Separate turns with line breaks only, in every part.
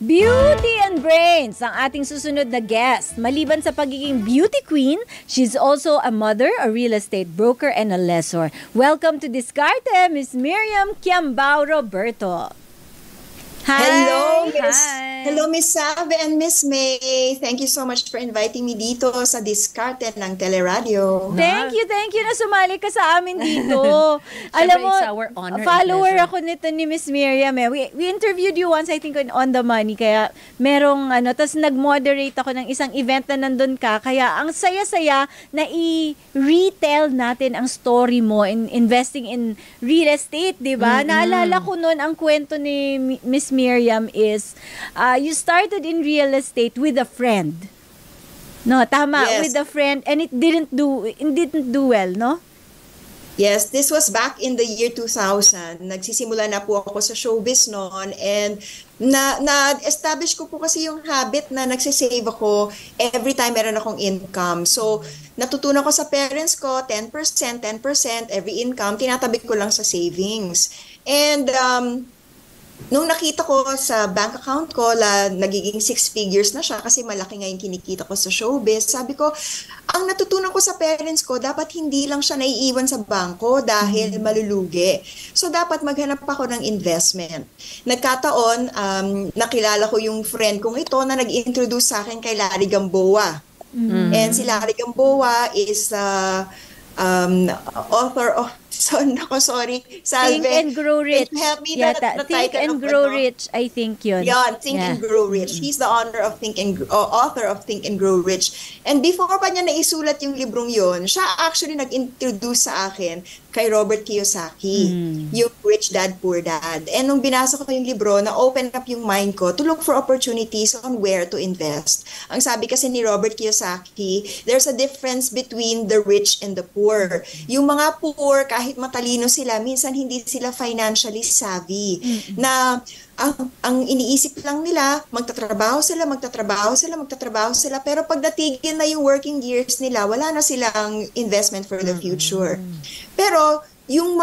Beauty and brains ang ating susunod na guest. Maliban sa pagiging beauty queen, she's also a mother, a real estate broker, and a lessor. Welcome to Diskarte, Miss Miriam Kiambao Roberto. Hi.
Hello, Miss Sabe and Miss May. Thank you so much for inviting me dito sa Diskarte ng Teleradio.
Thank you na sumali ka sa amin dito. Alam mo, follower ako nito ni Miss Miriam. We interviewed you once, I think, on The Money. Kaya merong tapos nag-moderate ako ng isang event na nandun ka. Kaya ang saya-saya na i-retell natin ang story mo in investing in real estate, di ba? Naalala ko noon ang kwento ni Miss Miriam is you started in real estate with a friend. No, tama,
yes.
With a friend, and it didn't do well, no?
Yes, this was back in the year 2000. Nagsisimula na po ako sa showbiz noon, and na-establish ko po kasi yung habit na nagsisave ako every time meron akong income. So, natutunan ko sa parents ko, 10%, every income, tinatabi ko lang sa savings. And nung nakita ko sa bank account ko, nagiging 6 figures na siya kasi malaki nga yung kinikita ko sa showbiz. Sabi ko, ang natutunan ko sa parents ko, dapat hindi lang siya naiiwan sa bangko dahil malulugi. So, dapat maghanap ako ng investment. Nagkataon, nakilala ko yung friend kong ito na nag-introduce sa akin kay Larry Gamboa. And si Larry Gamboa is author of Salve.
Think and Grow Rich.
Help me
Think and Grow Rich, I think yun.
Yeah, Think and Grow Rich. He's the author of Think and Grow Rich. And before pa niya naisulat yung librong yun, siya actually nag-introduce sa akin kay Robert Kiyosaki, yung Rich Dad, Poor Dad. And nung binasa ko yung libro, na-open up yung mind ko to look for opportunities on where to invest. Ang sabi kasi ni Robert Kiyosaki, there's a difference between the rich and the poor. Yung mga poor, kahit matalino sila, minsan hindi sila financially savvy. Na ang iniisip lang nila, magtatrabaho sila, pero pag natigil na yung working years nila, wala na silang investment for the future. Pero yung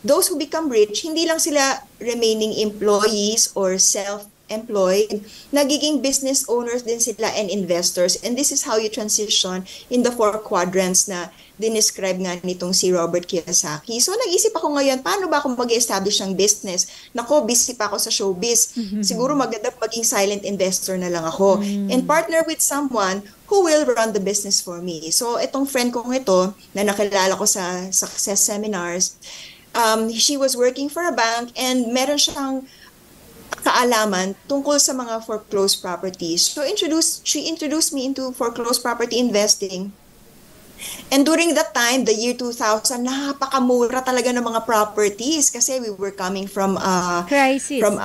those who become rich, hindi lang sila remaining employees or self-employed, nagiging business owners din sila and investors. And this is how you transition in the 4 quadrants na dinescribe nga nitong si Robert Kiyosaki. So nag-isip ako ngayon, paano ba ako mag-establish ng business? Nako, busy pa ako sa showbiz. Siguro maganda maging silent investor na lang ako. And partner with someone who will run the business for me. So itong friend kong ito, na nakilala ko sa success seminars, she was working for a bank and meron siyang kaalaman tungkol sa mga foreclosed properties. So she introduced me into foreclosed property investing. And during that time, the year 2000, napakamura talaga ng mga properties kasi we were coming from
crisis.
From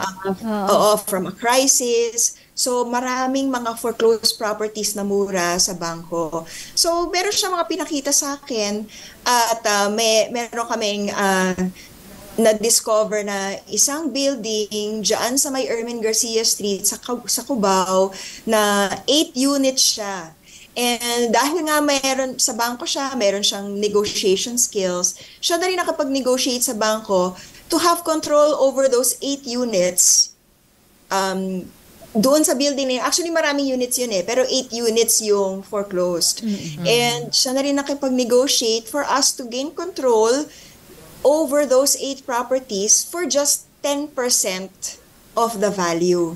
a crisis. So maraming mga foreclosed properties na mura sa bangko. So meron siya mga pinakita sa akin at meron kaming na-discover na isang building dyan sa may Ermin Garcia Street sa Cubao na 8 units siya. And dahil nga meron sa bangko siya, meron siyang negotiation skills, siya na rin nakapag-negotiate sa bangko to have control over those 8 units doon sa building na yun. Actually, maraming units yun pero 8 units yung foreclosed. And siya na rin nakapag-negotiate for us to gain control over those 8 properties for just 10% of the value.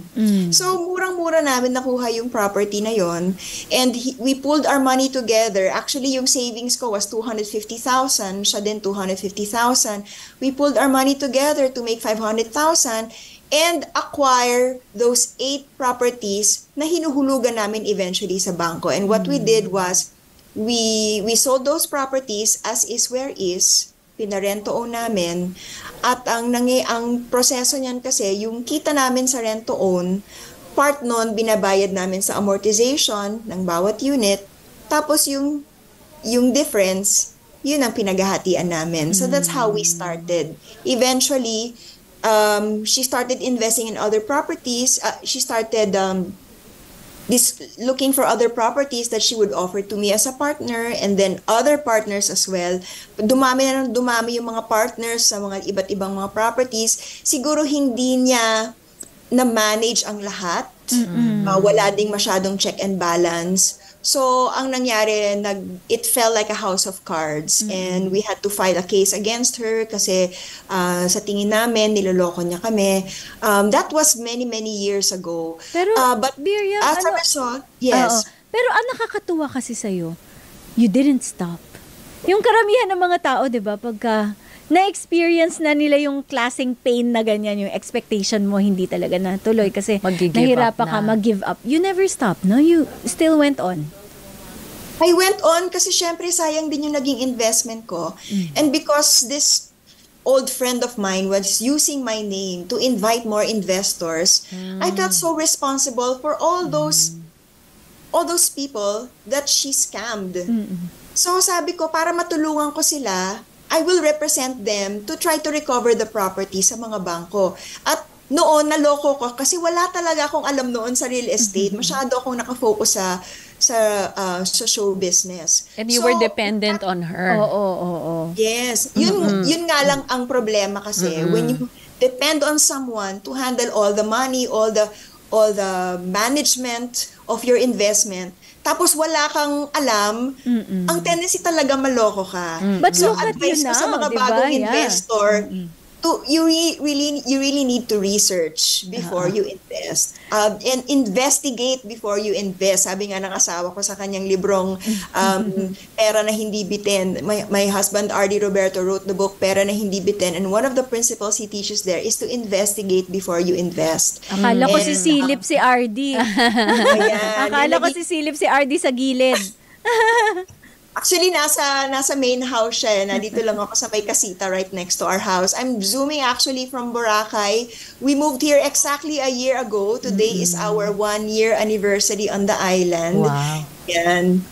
So, murang-mura namin nakuha yung property na yon. And we pulled our money together. Actually, yung savings ko was 250,000. Siya din 250,000. We pulled our money together to make 500,000 and acquire those 8 properties na hinuhulugan namin eventually sa bangko. And what we did was, we sold those properties as is where is, pinarento-own namin. At ang proseso niyan kasi, yung kita namin sa rento-own, part nun binabayad namin sa amortization ng bawat unit. Tapos yung difference, yun ang pinaghahatian namin. So that's how we started. Eventually, she started investing in other properties. She started looking for other properties that she would offer to me as a partner, and then other partners as well. Dumami yung mga partners sa mga iba't ibang mga properties. Siguro hindi niya na-manage ang lahat. Wala ding masyadong check and balance. So, ang nangyari, it felt like a house of cards. And we had to file a case against her kasi sa tingin namin, niloloko niya kami. That was many, many years ago.
Pero,
but
Miriam,
as a result, yes.
Pero ang nakakatuwa kasi sa'yo, you didn't stop. Yung karamihan ng mga tao, di ba, pagka na-experience na nila yung klaseng pain na ganyan, yung expectation mo hindi talaga natuloy kasi nahirapan ka mag-give up. You never stopped, no? You still went on.
I went on kasi syempre sayang din yung naging investment ko. And because this old friend of mine was using my name to invite more investors, I felt so responsible for all those people that she scammed. So sabi ko, para matulungan ko sila, I will represent them to try to recover the property sa mga bangko. At noon, naloko ko kasi wala talaga akong alam noon sa real estate. Masyado akong nakafocus sa show business.
And you were dependent on her.
Oo.
Yes. Yun nga lang ang problema kasi. When you depend on someone to handle all the money, all the management of your investment, tapos wala kang alam, ang tendency talaga maloko ka.
But
so,
look at you
advice ko
now,
sa mga
diba?
bagong investor, you really need to research before you invest. And investigate before you invest. Sabi nga ng asawa ko sa kanyang librong Pera na Hindi Bitin. My husband, R.D. Roberto, wrote the book Pera na Hindi Bitin. And one of the principles he teaches there is to investigate before you invest.
Akala ko sisilip si R.D. Akala ko sisilip si R.D. sa gilid.
Actually, nasa main house siya. Nandito lang ako sa may kasita right next to our house. I'm zooming actually from Boracay. We moved here exactly a year ago. Today is our 1-year anniversary on the island.
Wow.
Yan.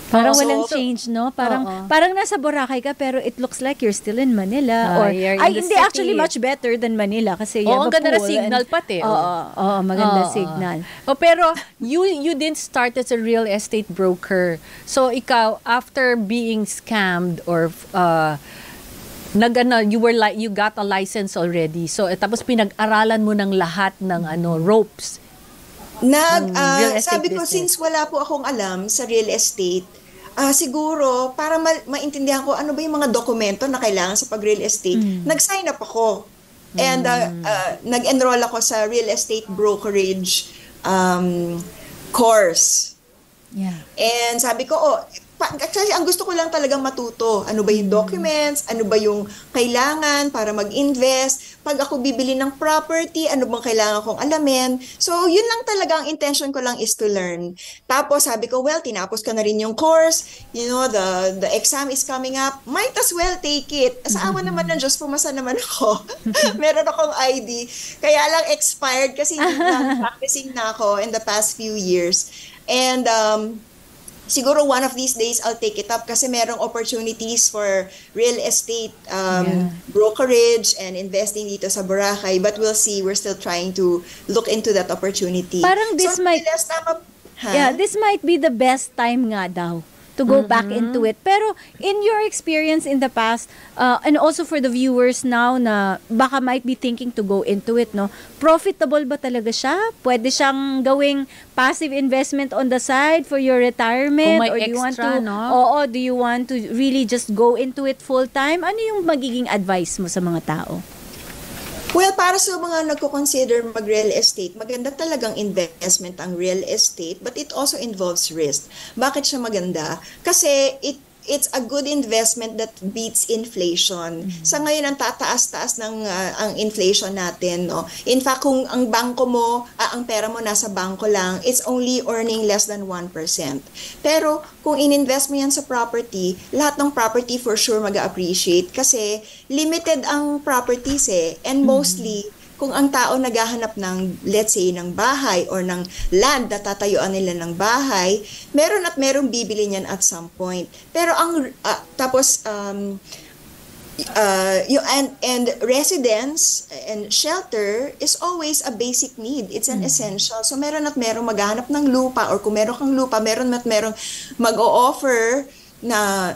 Parang walang change, no? Parang nasa Boracay ka pero it looks like you're still in Manila. Hindi, actually much better than Manila kasi you have a pool.
Ang ganda na signal pati.
Maganda signal.
Pero you didn't start as a real estate broker. So ikaw, after being scammed or you got a license already. So tapos pinag-aralan mo ng lahat ng ropes.
Sabi ko, since wala po akong alam sa real estate, siguro, para maintindihan ko ano ba yung mga dokumento na kailangan sa pag-real estate, nag-sign up ako. And nag-enroll ako sa real estate brokerage course.
Yeah.
And sabi ko, actually, ang gusto ko lang talagang matuto. Ano ba yung documents? Ano ba yung kailangan para mag-invest? Pag ako bibili ng property, ano bang kailangan kong alamin? So, yun lang talaga ang intention ko lang is to learn. Tapos, sabi ko, well, tinapos ka na rin yung course. You know, the exam is coming up. Might as well take it. Sa awa naman ng Diyos, pumasa naman ako. Meron akong ID. Kaya lang expired kasi practicing na ako in the past few years. And, siguro one of these days I'll take it up kasi merong opportunities for real estate brokerage and investing dito sa Boracay, but we'll see. We're still trying to look into that opportunity.
Parang this this might be the best time nga daw to go back into it. Pero in your experience in the past, and also for the viewers now na baka might be thinking to go into it, no? Profitable ba talaga siya? Pwede siyang gawing passive investment on the side for your retirement?
Kung may
or do you want
extra,
to,
no?
do you want to really just go into it full time? Ano yung magiging advice mo sa mga tao?
Well, para sa mga nagko-consider mag-real estate, maganda talagang investment ang real estate, but it also involves risk. Bakit siya maganda? Kasi it's a good investment that beats inflation. Sa ngayon, ang tataas-taas ng ang inflation natin. No? In fact, kung ang bangko mo, ang pera mo nasa bangko lang, it's only earning less than 1%. Pero kung in-invest mo yan sa property, lahat ng property for sure mag-appreciate kasi limited ang properties and mostly, kung ang tao naghahanap ng, let's say, ng bahay or ng land na tatayuan nila ng bahay, meron at merong bibili niyan at some point. Pero ang, and residence and shelter is always a basic need. It's an essential. So meron at merong maghahanap ng lupa or kung meron kang lupa, meron at merong mag-o-offer na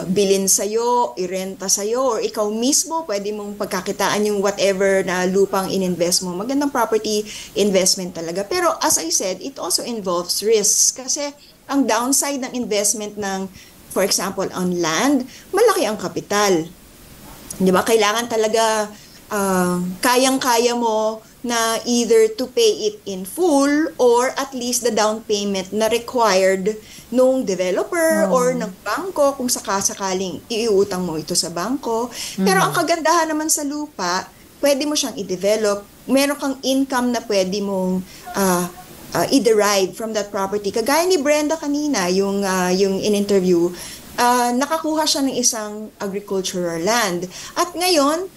bilin sa'yo, irenta sa'yo, or ikaw mismo, pwede mong pagkakitaan yung whatever na lupang ininvest mo. Magandang property investment talaga. Pero as I said, it also involves risks. Kasi ang downside ng investment ng, for example, on land, malaki ang kapital. Di ba? Kailangan talaga kayang-kaya mo na either to pay it in full or at least the down payment na required nung developer or ng bangko kung sakasakaling iuutang mo ito sa bangko. Pero ang kagandahan naman sa lupa, pwede mo siyang i-develop. Meron kang income na pwede mong i-derive from that property. Kagaya ni Brenda kanina, yung in-interview, nakakuha siya ng isang agricultural land. At ngayon,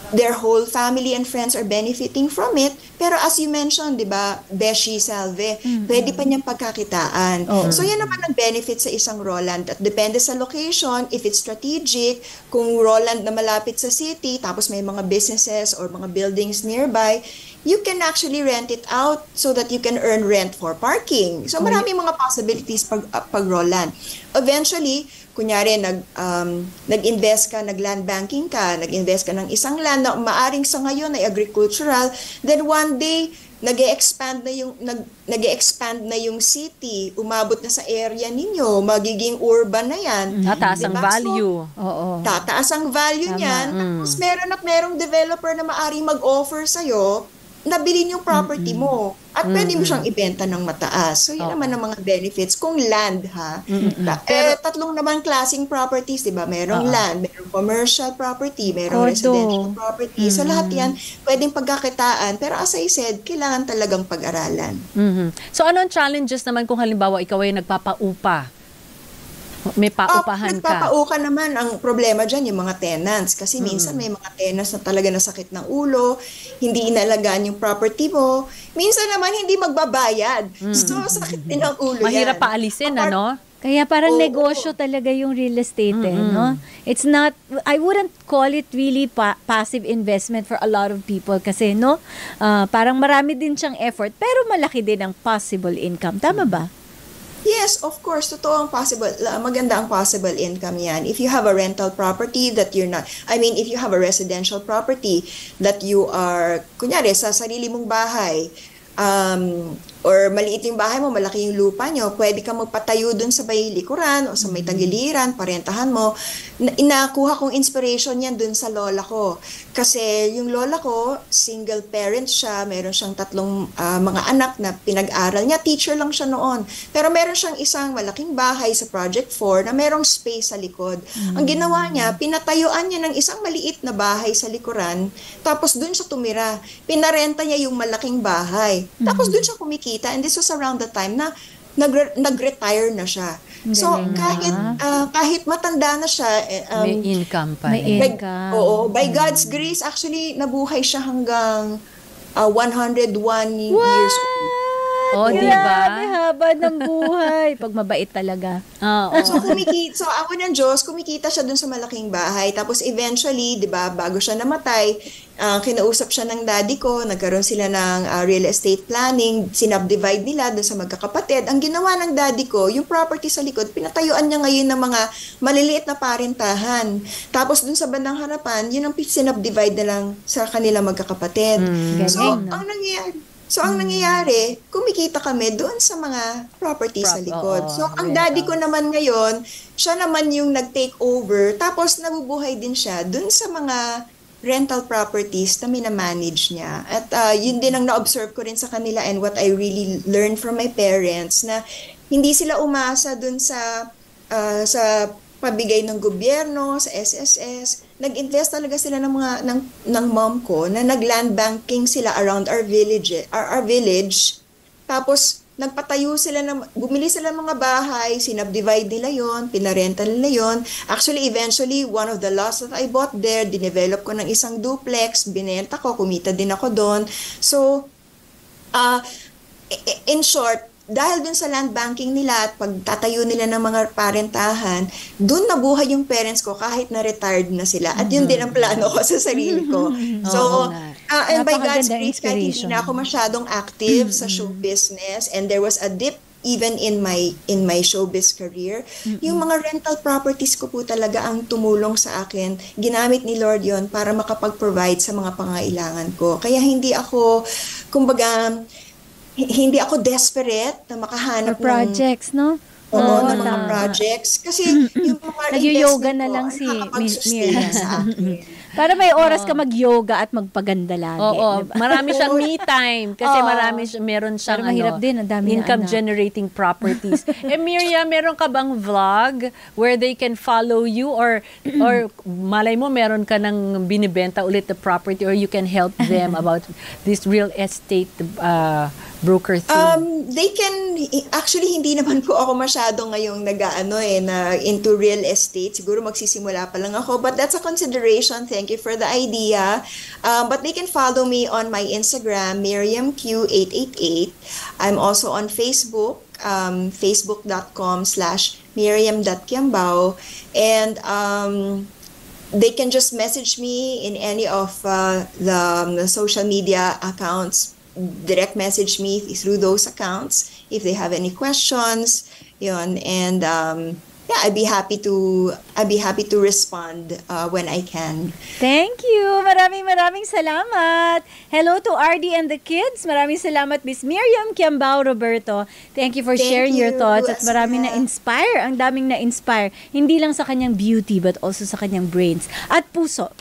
their whole family and friends are benefiting from it. Pero as you mentioned, di ba, Beshi Salve, pwede pa niyang pagkakitaan. So yan naman ang benefit sa isang raw land. At depende sa location, if it's strategic, kung raw land na malapit sa city, tapos may mga businesses or mga buildings nearby, you can actually rent it out so that you can earn rent for parking. So maraming mga possibilities pag raw land. Eventually, kunyari nag-invest ka, nag-land banking ka, nag-invest ka ng isang land na maaring sa ngayon ay agricultural, then one day nag-expand na yung city, umabot na sa area ninyo, magiging urban na yan.
Tataas ang value.
So, tataas ang value niyan. Tapos merong developer na maaring mag-offer sa'yo, nabili yung property mo at pwede mo siyang ibenta ng mataas. So, yun naman ang mga benefits kung land, ha? Tatlong naman klaseng properties, di ba? Merong land, merong commercial property, merong residential property. So, lahat yan pwedeng pagkakitaan. Pero as I said, kailangan talagang pag-aralan.
So, ano ang challenges naman kung halimbawa ikaw ay nagpapaupa? May paupahan ka.
Nagpapauka naman. Ang problema dyan, yung mga tenants. Kasi minsan may mga tenants na talaga nasakit ng ulo, hindi inalagaan yung property mo. Minsan naman hindi magbabayad. So, sakit din ang ulo
Mahirap
yan.
paalisin, ano?
Kaya parang negosyo talaga yung real estate, no? It's not, I wouldn't call it really passive investment for a lot of people kasi, no? Parang marami din siyang effort, pero malaki din ang possible income. Tama ba?
Yes, of course. Totoo ang maganda ang possible income yan. If you have a rental property that you're not, if you have a residential property that you are, kunyari, sa sarili mong bahay, or maliit yung bahay mo, malaki yung lupa nyo, pwede ka magpatayo dun sa may likuran o sa may tagiliran, parentahan mo. Inakuha kong inspiration yan dun sa lola ko. Kasi yung lola ko, single parent siya, meron siyang 3 mga anak na pinag-aral niya, teacher lang siya noon. Pero meron siyang isang malaking bahay sa Project 4 na merong space sa likod. Ang ginawa niya, pinatayuan niya ng isang maliit na bahay sa likuran, tapos dun siya tumira. Pinarenta niya yung malaking bahay. Tapos dun siya kumikita, and this was around the time na nag-retire na siya. So, kahit matanda na siya,
may income pa.
By God's grace, actually, nabuhay siya hanggang 101 years old.
Di ba?
Haba ng buhay. Pag mabait talaga.
So, ako ng Diyos, kumikita siya dun sa malaking bahay. Tapos eventually, di ba, bago siya namatay, kinausap siya ng daddy ko, nagkaroon sila ng real estate planning, sinubdivide nila dun sa magkakapatid. Ang ginawa ng daddy ko, yung property sa likod, pinatayuan niya ngayon ng mga maliliit na parentahan. Tapos dun sa bandang harapan, yun ang sinubdivide na lang sa kanila magkakapatid. Ang nangyayari, kumikita kami doon sa mga property sa likod. So, ang daddy ko naman ngayon, siya naman yung nag-take over, tapos nabubuhay din siya doon sa mga rental properties na minamanage niya. At yun din ang na-observe ko rin sa kanila and what I really learned from my parents, na hindi sila umasa doon sa pabigay ng gobyerno, sa SSS. Nag-invest talaga sila ng mom ko na nag-land banking sila around our village. Tapos nagpatayo sila bumili sila ng mga bahay, sinubdivide nila yon, pinarenta nila yon. Actually, eventually, one of the lots that I bought there, dinevelop ko ng isang duplex, binenta ko, kumita din ako doon. So, in short, dahil dun sa land banking nila at pagtatayo nila ng mga parentahan, dun nabuhay yung parents ko kahit na retired na sila. At yun din ang plano ko sa sarili ko. So, and by God's grace, kahit hindi na ako masyadong active sa show business and there was a dip even in my showbiz career. Yung mga rental properties ko po talaga ang tumulong sa akin. Ginamit ni Lord yon para makapag-provide sa mga pangailangan ko. Kaya hindi ako, kumbaga, hindi ako desperate na makahanap
for projects, no?
ng mga projects. Kasi yung mga
nag-yoga na lang si
Mira sa akin.
Para may oras ka mag-yoga at magpaganda lagi.
Oo,
diba?
marami siyang me time kasi meron siyang
mahirap din, ang dami
income generating properties. Miriam, meron ka bang vlog where they can follow you or malay mo meron ka nang binibenta ulit the property or you can help them about this real estate broker thing?
They can, actually hindi naman po ako masyado ngayong na into real estate. Siguro magsisimula pa lang ako, but that's a consideration. Thank you for the idea. But they can follow me on my Instagram, MiriamQ888. I'm also on Facebook, facebook.com/miriam.kiambao. And they can just message me in any of the social media accounts. Direct message me through those accounts if they have any questions. Yun, and I'd be happy to respond when I can.
Thank you. Maraming salamat. Hello to RD and the kids. Maraming salamat, Miss Miriam Kiambao Roberto. Thank you for sharing your thoughts at maraming na-inspire. Ang daming na-inspire. Hindi lang sa kanyang beauty but also sa kanyang brains at puso.